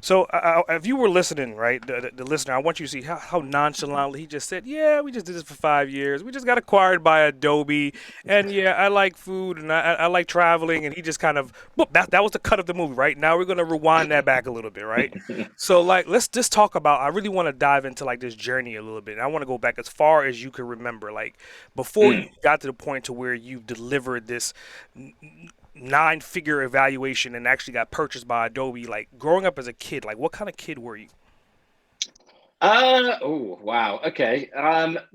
So if you were listening, right, the listener, I want you to see how nonchalantly he just said, "Yeah, we just did this for 5 years. We just got acquired by Adobe, and yeah, I like food and I like traveling." And he just kind of, boop, that was the cut of the movie, right? Now we're gonna rewind that back a little bit, right? So like, let's just talk about. I really want to dive into like this journey a little bit. And I want to go back as far as you can remember, like before you Mm. got to the point to where you delivered this nine-figure evaluation and actually got purchased by Adobe. Like growing up as a kid, like what kind of kid were you? Oh, wow. Okay.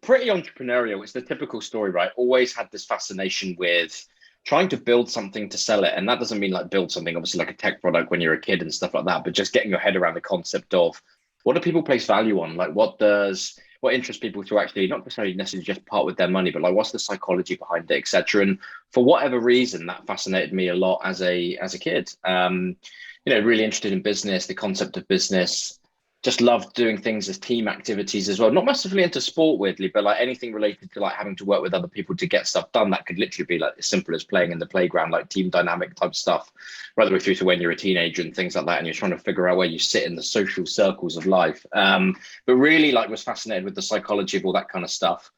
Pretty entrepreneurial. It's the typical story, right? Always had this fascination with trying to build something to sell it. And that doesn't mean like build something, obviously, like a tech product when you're a kid and stuff like that, but just getting your head around the concept of what do people place value on? Like what interests people to actually not necessarily just part with their money, but like what's the psychology behind it, etc. And for whatever reason, that fascinated me a lot as a kid. Really interested in business, the concept of business, just loved doing things as team activities as well. Not massively into sport, weirdly, but like anything related to like having to work with other people to get stuff done. That could literally be like as simple as playing in the playground, like team dynamic type stuff, right the way through to when you're a teenager and things like that, and you're trying to figure out where you sit in the social circles of life. But really, like, was fascinated with the psychology of all that kind of stuff.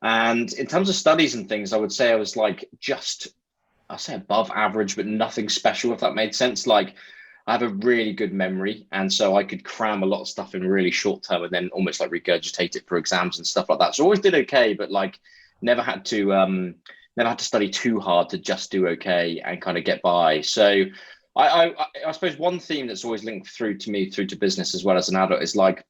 And in terms of studies and things, I would say I was like just I say above average, but nothing special, if that made sense. Like I have a really good memory, and so I could cram a lot of stuff in really short term, and then almost like regurgitate it for exams and stuff like that. So always did okay, but like never had to never had to study too hard to just do okay and kind of get by. So I suppose one theme that's always linked through to me through to business as well as an adult is like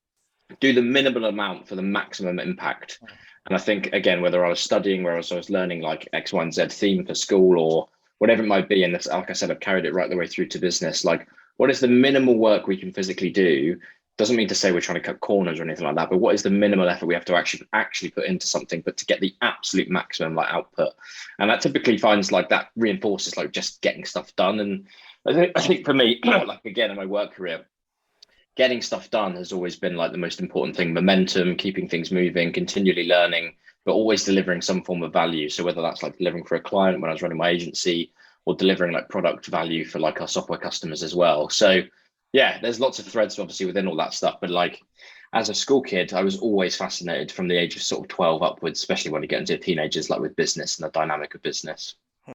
do the minimal amount for the maximum impact. And I think again, whether I was studying, whereas I was learning like X, Y, and Z theme for school or whatever it might be, and this, like I said, I've carried it right the way through to business. Like, what is the minimal work we can physically do? Doesn't mean to say we're trying to cut corners or anything like that, but what is the minimal effort we have to actually put into something, but to get the absolute maximum like output? And that typically finds like that reinforces like just getting stuff done. And I think for me, like again in my work career, getting stuff done has always been like the most important thing. Momentum, keeping things moving, continually learning, but always delivering some form of value. So whether that's like delivering for a client when I was running my agency or delivering like product value for like our software customers as well. So yeah, there's lots of threads obviously within all that stuff. But like as a school kid, I was always fascinated from the age of sort of 12 upwards, especially when you get into teenagers, like with business and the dynamic of business.